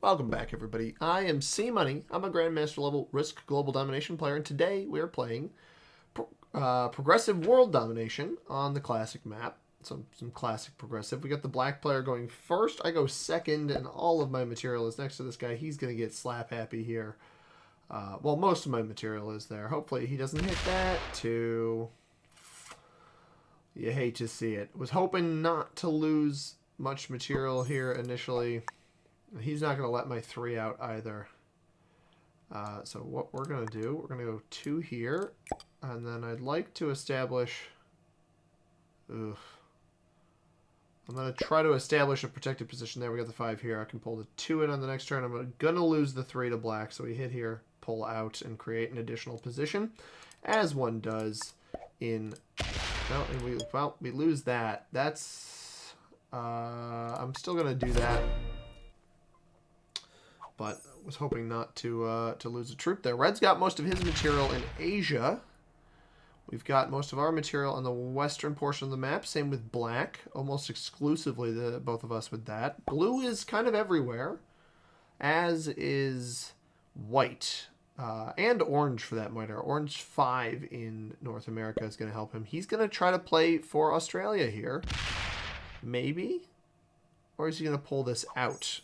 Welcome back, everybody. I am C Money. I'm a Grandmaster level Risk Global Domination player, and today we are playing Progressive World Domination on the classic map. Some classic progressive. We got the black player going first. I go second, and all of my material is next to this guy. He's going to get slap happy here. Well, most of my material is there. Hopefully he doesn't hit that too. You hate to see it. Was hoping not to lose much material here initially. He's not going to let my 3 out either. So what we're going to do, we're going to go 2 here. And then I'd like to establish... I'm going to try to establish a protected position there. We got the 5 here. I can pull the 2 in on the next turn. I'm going to lose the 3 to black. So we hit here, pull out, and create an additional position. As one does in... we lose that. That's... I'm still going to do that. But was hoping not to lose a troop there. Red's got most of his material in Asia. We've got most of our material on the western portion of the map. Same with black. Almost exclusively, both of us with that. Blue is kind of everywhere, as is white. And orange, for that matter. Orange 5 in North America is going to help him. He's going to try to play for Australia here. Maybe? Or is he going to pull this out?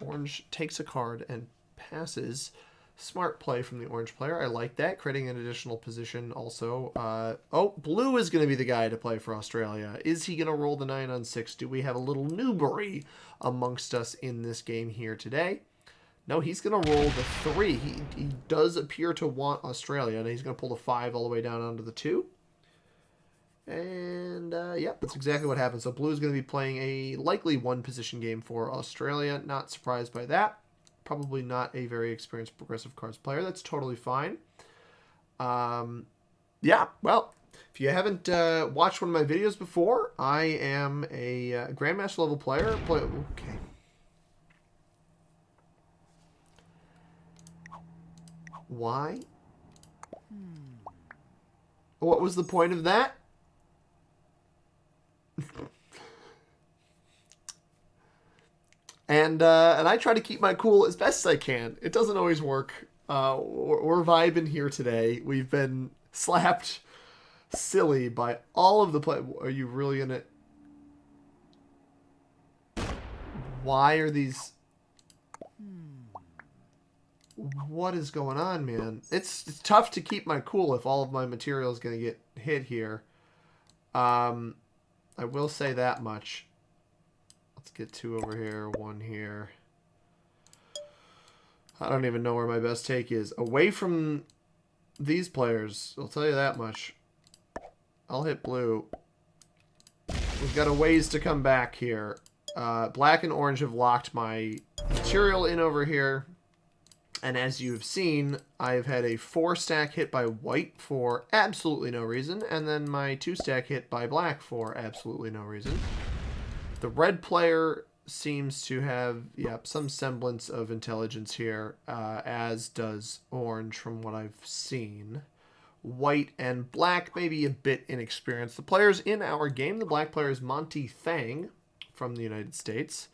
Orange takes a card and passes. Smart play from the orange player. I like that. Creating an additional position also. Blue is going to be the guy to play for Australia. Is he going to roll the 9 on 6? Do we have a little Newbury amongst us in this game here today? No, he's going to roll the 3. He does appear to want Australia, and he's going to pull the 5 all the way down onto the 2. And, yeah, that's exactly what happened. So blue is going to be playing a likely one-position game for Australia. Not surprised by that. Probably not a very experienced progressive cards player. That's totally fine. Yeah, well, if you haven't watched one of my videos before, I am a Grandmaster level player. Okay. Why? What was the point of that? And I try to keep my cool as best as I can. It doesn't always work. We're vibing here today. We've been slapped silly by all of the play. Are you really gonna? Why are these? What is going on, man? It's tough to keep my cool if all of my material is gonna get hit here. I will say that much. Let's get 2 over here, 1 here. I don't even know where my best take is. Away from these players, I'll tell you that much. I'll hit blue. We've got a ways to come back here. Black and orange have locked my material in over here. And as you've seen, I've had a 4-stack hit by white for absolutely no reason, and then my 2-stack hit by black for absolutely no reason. The red player seems to have, some semblance of intelligence here, as does orange from what I've seen. White and black maybe a bit inexperienced. The players in our game, the black player is Monty Thang from the United States.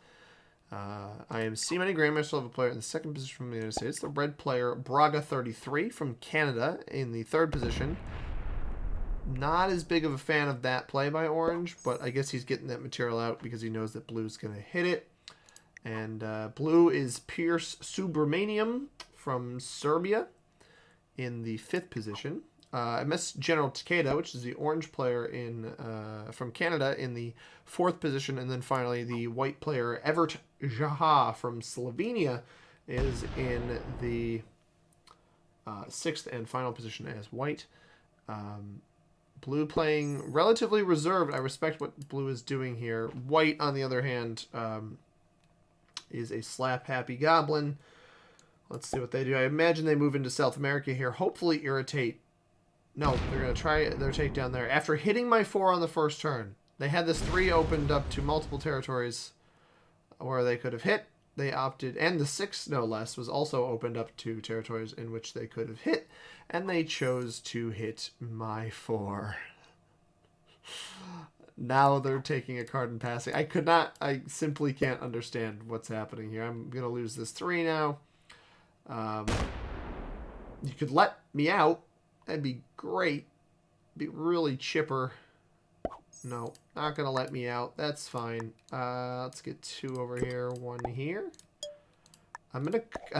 I am C-Money Grandmaster level player in the 2nd position from the United States. The red player, Braga33 from Canada in the 3rd position. Not as big of a fan of that play by orange, but I guess he's getting that material out because he knows that blue's going to hit it. And blue is Pierce Subramaniam from Serbia in the 5th position. I missed General Takeda, which is the orange player from Canada in the 4th position. And then finally the white player, Evert Jaha from Slovenia, is in the 6th and final position as white. Blue playing relatively reserved. I respect what blue is doing here. White, on the other hand, is a slap-happy goblin. Let's see what they do. I imagine they move into South America here. Hopefully irritate. No, they're going to try their takedown there. After hitting my 4 on the first turn, they had this 3 opened up to multiple territories where they could have hit. They opted, and the 6, no less, was also opened up to territories in which they could have hit, and they chose to hit my 4. Now they're taking a card and passing. I simply can't understand what's happening here. I'm going to lose this 3 now. You could let me out. That'd be great. Be really chipper. No, not going to let me out. That's fine. Let's get 2 over here, 1 here. I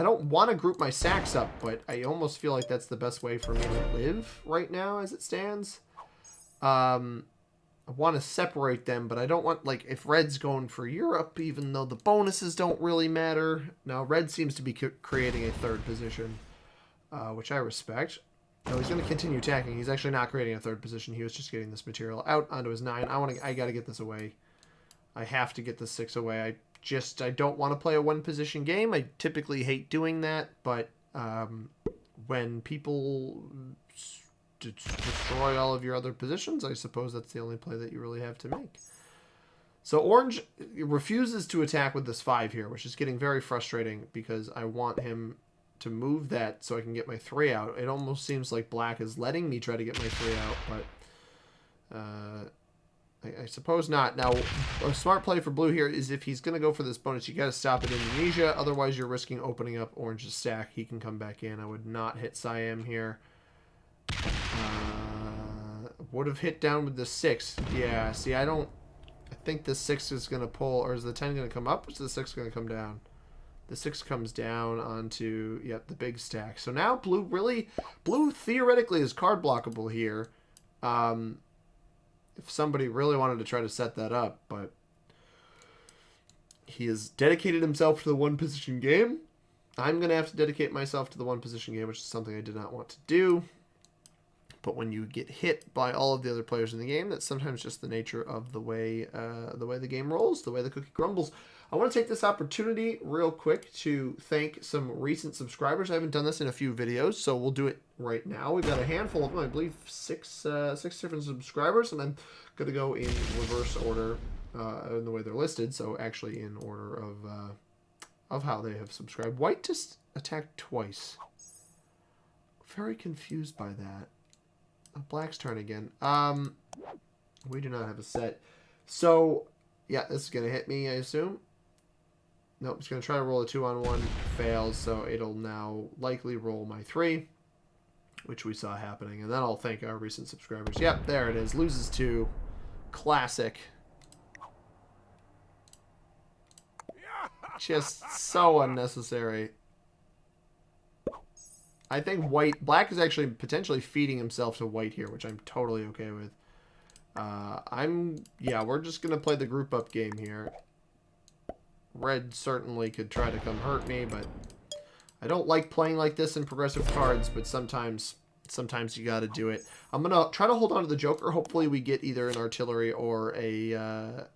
don't want to group my sacks up, but I almost feel like that's the best way for me to live right now as it stands. I want to separate them, but I don't want, like, if Red's going for Europe, even though the bonuses don't really matter. Now, Red seems to be creating a 3rd position, which I respect. No, he's going to continue attacking. He's actually not creating a 3rd position. He was just getting this material out onto his 9. I got to get this away. I have to get the 6 away. I don't want to play a 1-position game. I typically hate doing that, but when people destroy all of your other positions, I suppose that's the only play that you really have to make. So Orange refuses to attack with this 5 here, which is getting very frustrating because I want him to move that so I can get my 3 out. It almost seems like Black is letting me try to get my 3 out, but I suppose not. Now, a smart play for Blue here is if he's going to go for this bonus, you got to stop at Indonesia. Otherwise, you're risking opening up Orange's stack. He can come back in. I would not hit Siam here. Would have hit down with the 6. Yeah, see, I think the 6 is going to pull, or is the 10 going to come up, or is the 6 going to come down? The 6 comes down onto, yep, the big stack. So now Blue theoretically is card blockable here. If somebody really wanted to try to set that up, but he has dedicated himself to the 1-position game. I'm going to have to dedicate myself to the 1-position game, which is something I did not want to do. But when you get hit by all of the other players in the game, that's sometimes just the nature of the way the game rolls, the way the cookie crumbles. I want to take this opportunity real quick to thank some recent subscribers. I haven't done this in a few videos, so we'll do it right now. We've got a handful of them, I believe 6 different subscribers, and I'm going to go in reverse order in the way they're listed, so actually in order of how they have subscribed. White just attacked twice. Very confused by that. Black's turn again. We do not have a set. So, yeah, this is going to hit me, I assume. Nope, it's going to try to roll a 2-on-1. Fails, so it'll now likely roll my 3, which we saw happening. And then I'll thank our recent subscribers. Yep, there it is. Loses 2. Classic. Just so unnecessary. I think Black is actually potentially feeding himself to White here, which I'm totally okay with. Yeah, we're just going to play the group up game here. Red certainly could try to come hurt me, but I don't like playing like this in progressive cards, but sometimes you got to do it. I'm going to try to hold on to the Joker. Hopefully we get either an artillery or an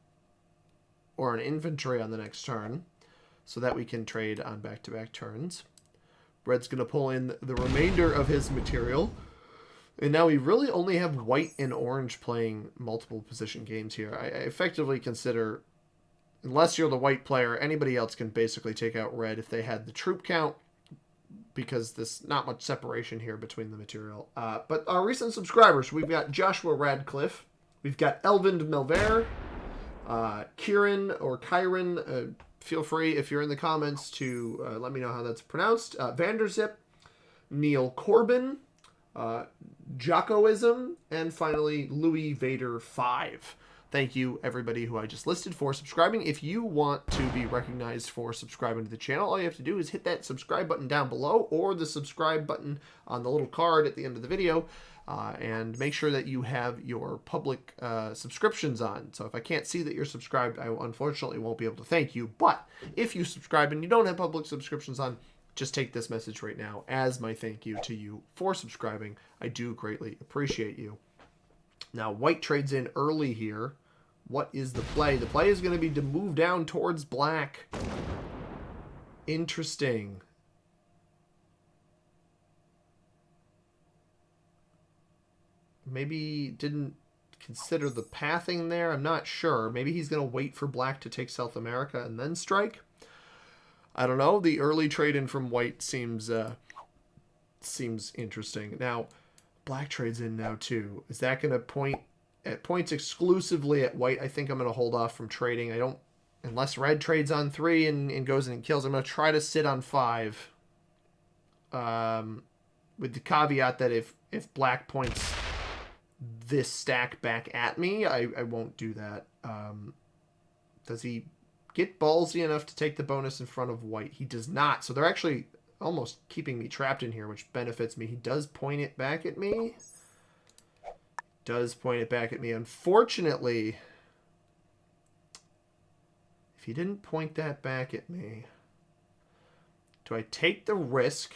infantry on the next turn so that we can trade on back-to-back turns. Red's going to pull in the remainder of his material. And now we really only have White and Orange playing multiple position games here. I effectively consider, unless you're the White player, anybody else can basically take out Red if they had the troop count, because there's not much separation here between the material. But our recent subscribers, we've got Joshua Radcliffe, we've got Elvind Melver, Kieran or Kyron, feel free, if you're in the comments, to let me know how that's pronounced. Vanderzip, Neil Corbin, Jockoism, and finally Louis Vader 5. Thank you, everybody who I just listed, for subscribing. If you want to be recognized for subscribing to the channel, all you have to do is hit that subscribe button down below or the subscribe button on the little card at the end of the video. And make sure that you have your public subscriptions on. So if I can't see that you're subscribed, I unfortunately won't be able to thank you. But if you subscribe and you don't have public subscriptions on, just take this message right now as my thank you to you for subscribing. I do greatly appreciate you. Now, White trades in early here. What is the play? The play is going to be to move down towards Black. Interesting. Maybe didn't consider the pathing there. I'm not sure. Maybe he's going to wait for Black to take South America and then strike. I don't know. The early trade-in from White seems interesting. Now, Black trades in now too. Is that going to point at points exclusively at white. I think I'm going to hold off from trading. I don't, unless red trades on 3 and goes in and kills, I'm going to try to sit on 5. With the caveat that if black points this stack back at me, I won't do that. Does he get ballsy enough to take the bonus in front of white? He does not. So they're actually almost keeping me trapped in here, which benefits me. He does point it back at me. Does point it back at me. Unfortunately, if he didn't point that back at me, do I take the risk?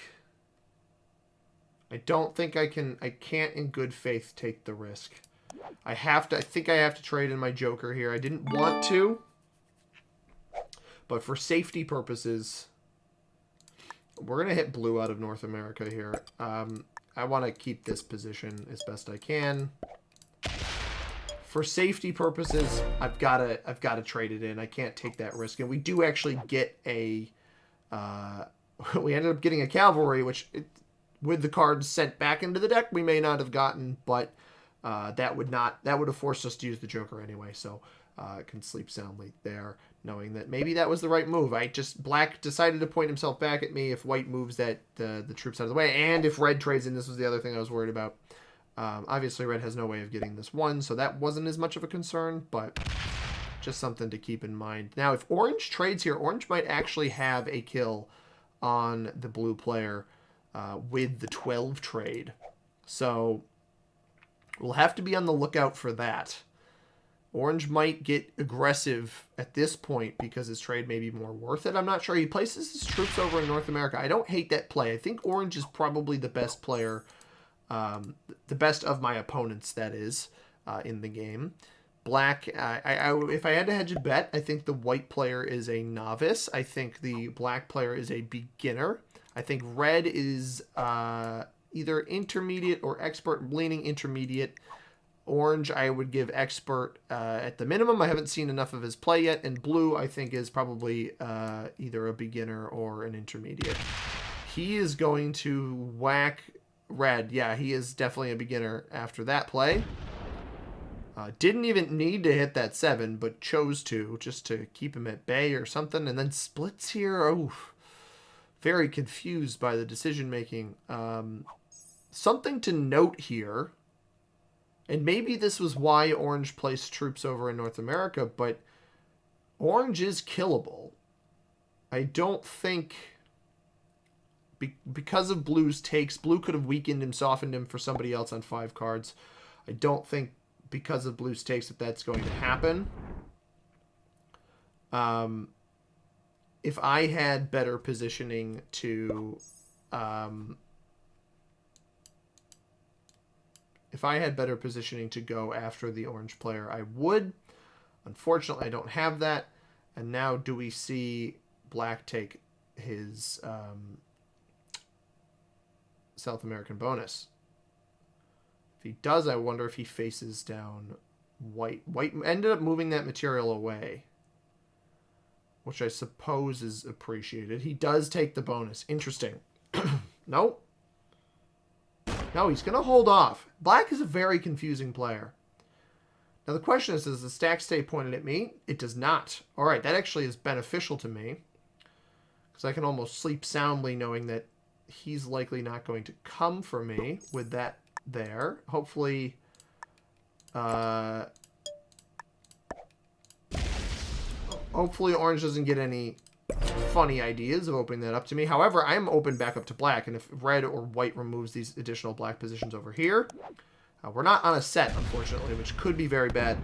I don't think I can. I can't in good faith take the risk. I have to. I think I have to trade in my joker here. I didn't want to, but for safety purposes, we're going to hit blue out of North America here. I want to keep this position as best I can. For safety purposes, I've got to trade it in. I can't take that risk. And we do actually get a... we ended up getting a cavalry, which, with the cards sent back into the deck, we may not have gotten, but that would have forced us to use the joker anyway. So I can sleep soundly there, knowing that maybe that was the right move. Black decided to point himself back at me if white moves the troops out of the way, and if red trades in. This was the other thing I was worried about. Obviously, red has no way of getting this one, so that wasn't as much of a concern, but just something to keep in mind. Now, if orange trades here, orange might actually have a kill on the blue player with the 12 trade. So we'll have to be on the lookout for that. Orange might get aggressive at this point because his trade may be more worth it. I'm not sure. He places his troops over in North America. I don't hate that play. I think orange is probably the best player, the best of my opponents, that is, in the game. Black, if I had to hedge a bet, I think the white player is a novice. I think the black player is a beginner. I think red is either intermediate or expert. I'm leaning intermediate. Orange, I would give expert at the minimum. I haven't seen enough of his play yet. And blue, I think, is probably either a beginner or an intermediate. He is going to whack red. Yeah, he is definitely a beginner after that play. Didn't even need to hit that 7, but chose to, just to keep him at bay or something. And then splits here. Oof. Very confused by the decision-making. Something to note here, and maybe this was why orange placed troops over in North America, but orange is killable. I don't think... because of blue's takes, blue could have weakened him, softened him for somebody else on 5 cards. I don't think because of blue's takes that's going to happen. If I had better positioning to... if I had better positioning to go after the orange player, I would. Unfortunately, I don't have that. And now do we see black take his... South American bonus? If he does, I wonder if he faces down white. White ended up moving that material away, which I suppose is appreciated. He does take the bonus. Interesting. Nope. No, he's going to hold off. Black is a very confusing player. Now the question is, does the stack stay pointed at me? It does not. All right, that actually is beneficial to me, because I can almost sleep soundly knowing that he's likely not going to come for me with that there. Hopefully, hopefully orange doesn't get any funny ideas of opening that up to me. However, I'm open back up to black, and if red or white removes these additional black positions over here, we're not on a set, unfortunately, which could be very bad.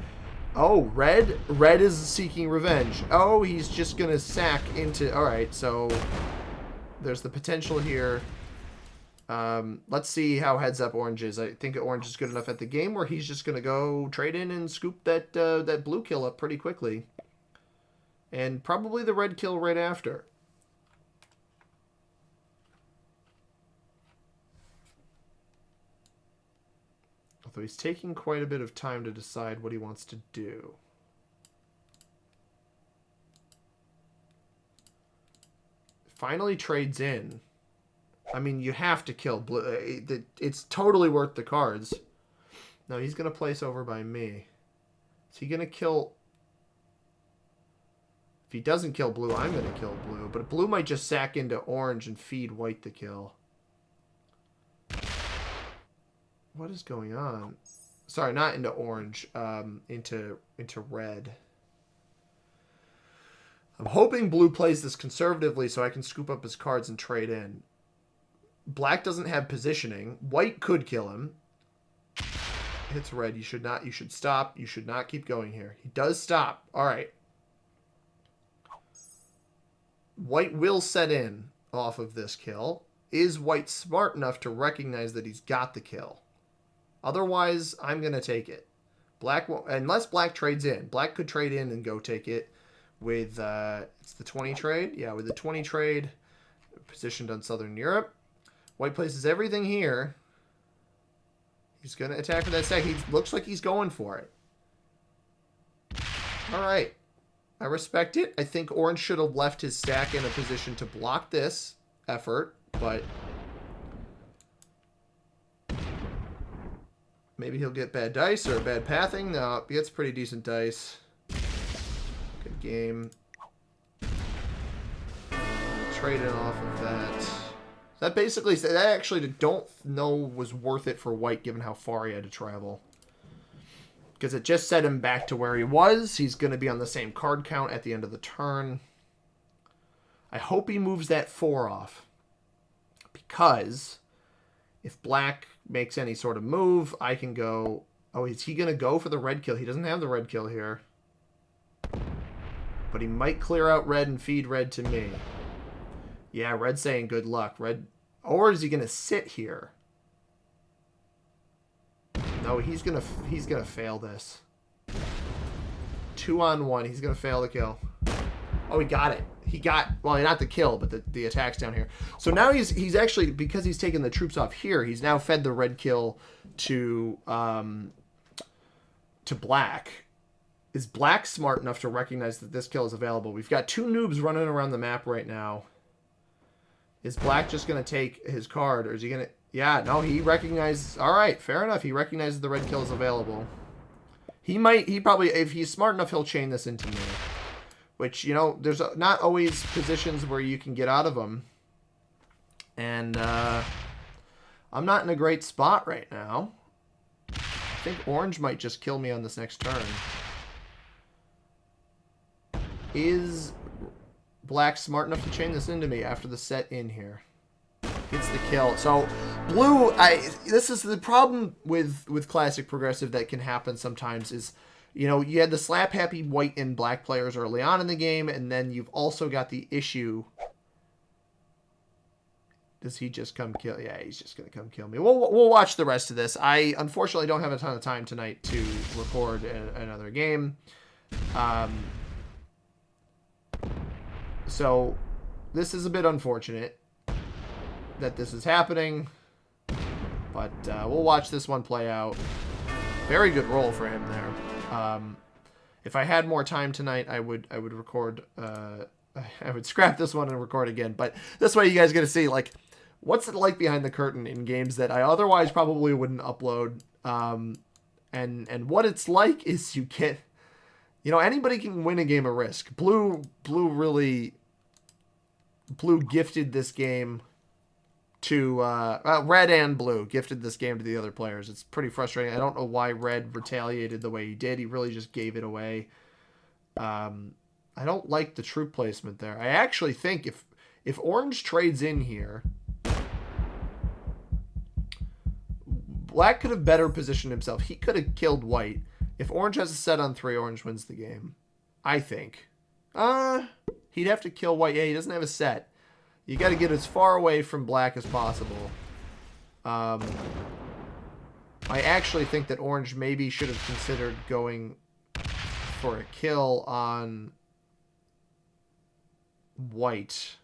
Oh, red is seeking revenge. Oh, he's just gonna sack into... All right, so there's the potential here. Let's see how heads up orange is. I think orange is good enough at the game where he's just gonna go trade in and scoop that that blue kill up pretty quickly, and probably the red kill right after. Although he's taking quite a bit of time to decide what he wants to do. Finally trades in. I mean, you have to kill blue. It's totally worth the cards. No, he's going to place over by me. Is he going to kill... If he doesn't kill blue, I'm going to kill blue. But blue might just sack into orange and feed white the kill. What is going on? Sorry, not into orange. Into red. I'm hoping blue plays this conservatively so I can scoop up his cards and trade in. Black doesn't have positioning. White could kill him. Hits red. You should not. You should stop. You should not keep going here. He does stop. All right. White will set in off of this kill. Is White smart enough to recognize that he's got the kill? Otherwise, I'm going to take it. Black won't, unless Black trades in. Black could trade in and go take it with, it's the 20 trade. Yeah, with the 20 trade positioned on Southern Europe. White places everything here. He's going to attack for that sec. He looks like he's going for it. All right. I respect it. I think Orange should have left his stack in a position to block this effort, but maybe he'll get bad dice or bad pathing. No, he gets pretty decent dice. Good game. Trading off of that. That basically, that actually don't know was worth it for White given how far he had to travel. Because it just set him back to where he was. He's going to be on the same card count at the end of the turn. I hope he moves that 4 off. Because if Black makes any sort of move, I can go... Oh, is he going to go for the red kill? He doesn't have the red kill here. But he might clear out red and feed red to me. Yeah, red's saying good luck. Red... Or is he going to sit here? No, he's gonna fail this. 2-on-1. He's gonna fail the kill. Oh, he got it. He got, well, not the kill, but the attacks down here. So now he's actually, because he's taken the troops off here, he's now fed the red kill to Black. Is Black smart enough to recognize that this kill is available? We've got 2 noobs running around the map right now. Is Black just gonna take his card, or is he gonna... Yeah, no, he recognizes... All right, fair enough. He recognizes the red kill is available. He probably, if he's smart enough, he'll chain this into me. Which, you know, there's not always positions where you can get out of them. And I'm not in a great spot right now. I think Orange might just kill me on this next turn. Is Black smart enough to chain this into me after the set in here? Gets the kill. So blue, this is the problem with classic progressive that can happen sometimes is, you know, you had the slap happy white and black players early on in the game, and then you've also got the issue. Does he just come kill? Yeah, he's just gonna come kill me. We'll watch the rest of this. I unfortunately don't have a ton of time tonight to record another game. So this is a bit unfortunate that this is happening, but we'll watch this one play out. Very good roll for him there. If I had more time tonight, I would record. I would scrap this one and record again. But this way, you guys get to see like what's it like behind the curtain in games that I otherwise probably wouldn't upload. And what it's like is you get, you know, anybody can win a game of Risk. Blue gifted this game to red and blue gifted this game to the other players. It's pretty frustrating. I don't know why red retaliated the way he did. He really just gave it away. I don't like the troop placement there. I actually think if Orange trades in here, Black could have better positioned himself. He could have killed White. If Orange has a set on 3, Orange wins the game. I think. He'd have to kill White. Yeah, he doesn't have a set. You got to get as far away from Black as possible. I actually think that Orange maybe should have considered going for a kill on White.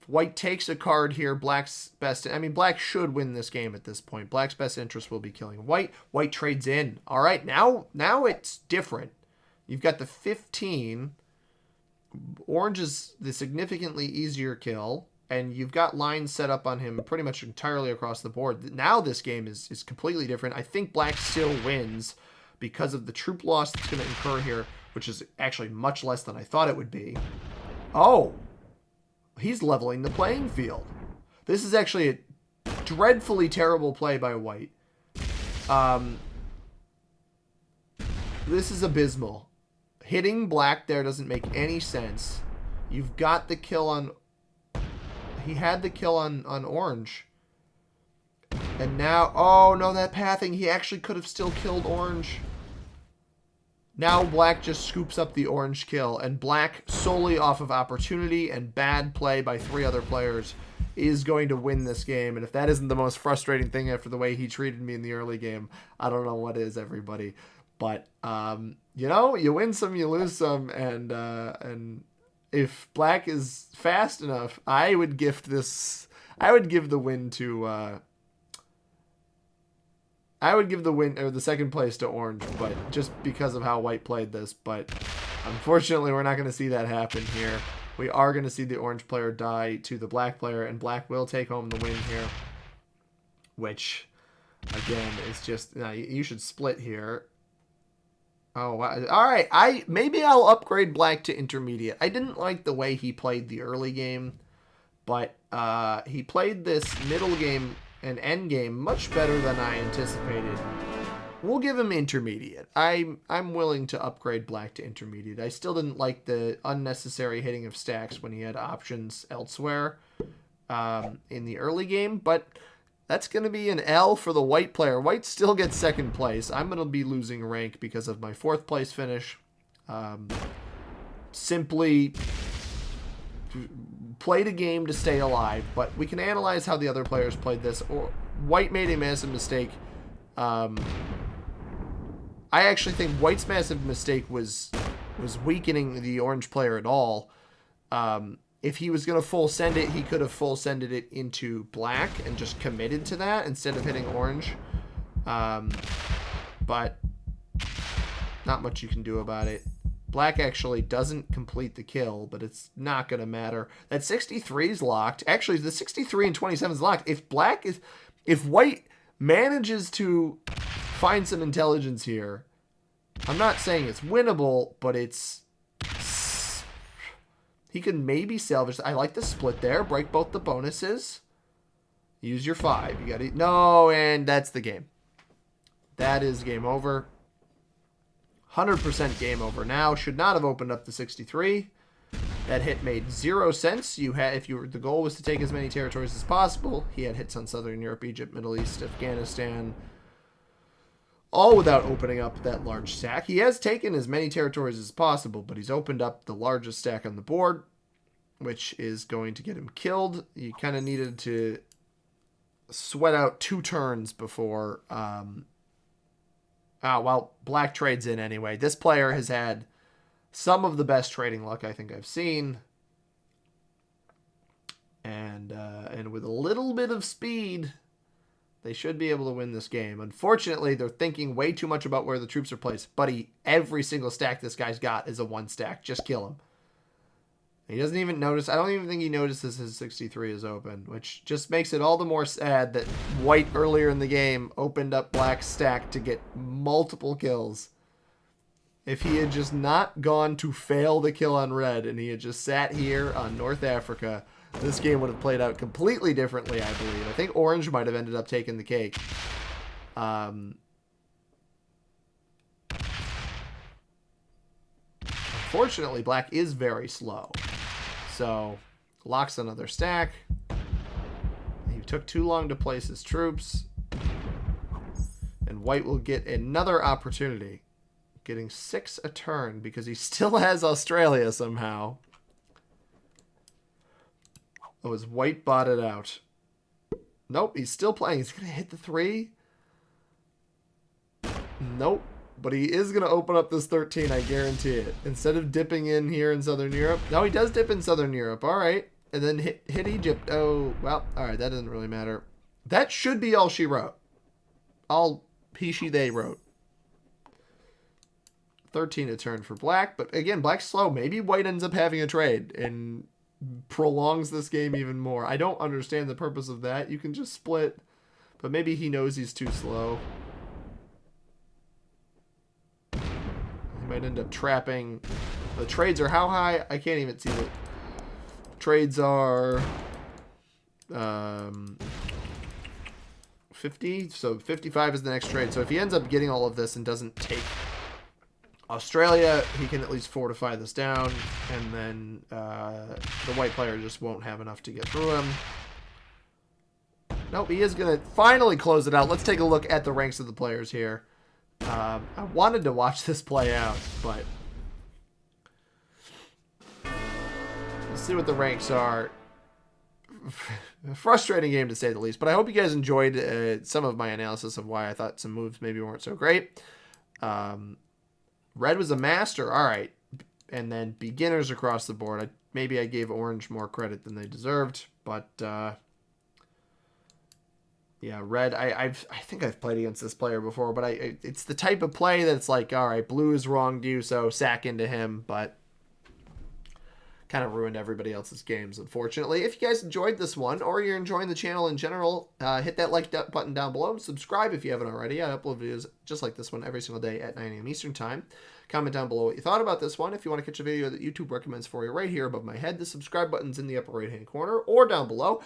If White takes a card here, Black's best... I mean, Black should win this game at this point. Black's best interest will be killing White. White trades in. All right, now it's different. You've got the 15... Orange is the significantly easier kill, and you've got lines set up on him pretty much entirely across the board. Now this game is completely different. I think black still wins because of the troop loss that's going to incur here, which is actually much less than I thought it would be. Oh, he's leveling the playing field. This is actually a dreadfully terrible play by white. This is abysmal. Hitting black there doesn't make any sense. You've got the kill on... He had the kill on orange. And now... Oh, no, that pathing. He actually could have still killed orange. Now black just scoops up the orange kill. And black, solely off of opportunity and bad play by 3 other players, is going to win this game. And if that isn't the most frustrating thing after the way he treated me in the early game, I don't know what is, everybody. But, you know, you win some, you lose some. And if black is fast enough, I would gift this... I would give the win to... I would give the win, or the second place, to orange, but just because of how white played this. But unfortunately, we're not going to see that happen here. We are going to see the orange player die to the black player, and black will take home the win here. Which, again, is just... you should split here. Oh, wow. All right. Maybe I'll upgrade black to intermediate. I didn't like the way he played the early game, but he played this middle game and end game much better than I anticipated. We'll give him intermediate. I'm willing to upgrade black to intermediate. I still didn't like the unnecessary hitting of stacks when he had options elsewhere in the early game, but that's going to be an L for the white player. White still gets second place. I'm going to be losing rank because of my 4th place finish. Simply played a game to stay alive, but we can analyze how the other players played this. Or white made a massive mistake. I actually think white's massive mistake was weakening the orange player at all. If he was going to full send it, he could have full sended it into black and just committed to that instead of hitting orange. But not much you can do about it. Black actually doesn't complete the kill, but it's not going to matter. That 63 is locked. Actually, the 63 and 27 is locked. If white manages to find some intelligence here, I'm not saying it's winnable, but he can maybe salvage. I like the split there. Break both the bonuses. Use your 5. You got it. No, and that's the game. That is game over. 100% game over now. Should not have opened up the 63. That hit made 0 sense. The goal was to take as many territories as possible. He had hits on Southern Europe, Egypt, Middle East, Afghanistan, all without opening up that large stack. He has taken as many territories as possible, but he's opened up the largest stack on the board, which is going to get him killed. You kind of needed to sweat out 2 turns before... well, black trades in anyway. This player has had some of the best trading luck I think I've seen. And with a little bit of speed, they should be able to win this game. Unfortunately, they're thinking way too much about where the troops are placed. Buddy, every single stack this guy's got is a 1 stack. Just kill him. He doesn't even notice. I don't even think he notices his 63 is open, which just makes it all the more sad that white earlier in the game opened up black's stack to get multiple kills. If he had just not gone to fail the kill on red and he had just sat here on North Africa, this game would have played out completely differently, I believe. I think orange might have ended up taking the cake. Unfortunately, black is very slow. So, locks another stack. He took too long to place his troops. And white will get another opportunity. Getting 6 a turn because he still has Australia somehow. Oh, his white botted out. Nope, he's still playing. He's going to hit the 3. Nope. But he is going to open up this 13, I guarantee it. Instead of dipping in here in Southern Europe. No, he does dip in Southern Europe. All right. And then hit Egypt. Oh, well, all right. That doesn't really matter. That should be all she wrote. All he, she, they wrote. 13 a turn for black. But again, black's slow. Maybe white ends up having a trade. And prolongs this game even more. I don't understand the purpose of that. You can just split, but maybe he knows he's too slow. He might end up trapping. The trades are how high? I can't even see what trades are. 50, so 55 is the next trade. So if he ends up getting all of this and doesn't take Australia, he can at least fortify this down, and then the white player just won't have enough to get through him. Nope, he is going to finally close it out. Let's take a look at the ranks of the players here. I wanted to watch this play out, but let's see what the ranks are. Frustrating game to say the least, but I hope you guys enjoyed some of my analysis of why I thought some moves maybe weren't so great. Red was a master, all right, and then beginners across the board. Maybe I gave orange more credit than they deserved, but yeah, red. I think I've played against this player before, but it's the type of play that's like, all right, blue is wronged you, so sack into him, but kind of ruined everybody else's games, unfortunately. If you guys enjoyed this one, or you're enjoying the channel in general, hit that like button down below. Subscribe if you haven't already. I upload videos just like this one every single day at 9 a.m. Eastern Time. Comment down below what you thought about this one. If you want to catch a video that YouTube recommends for you right here above my head, the subscribe button's in the upper right-hand corner or down below.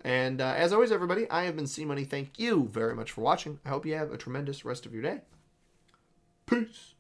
And as always, everybody, I have been C-Money. Thank you very much for watching. I hope you have a tremendous rest of your day. Peace.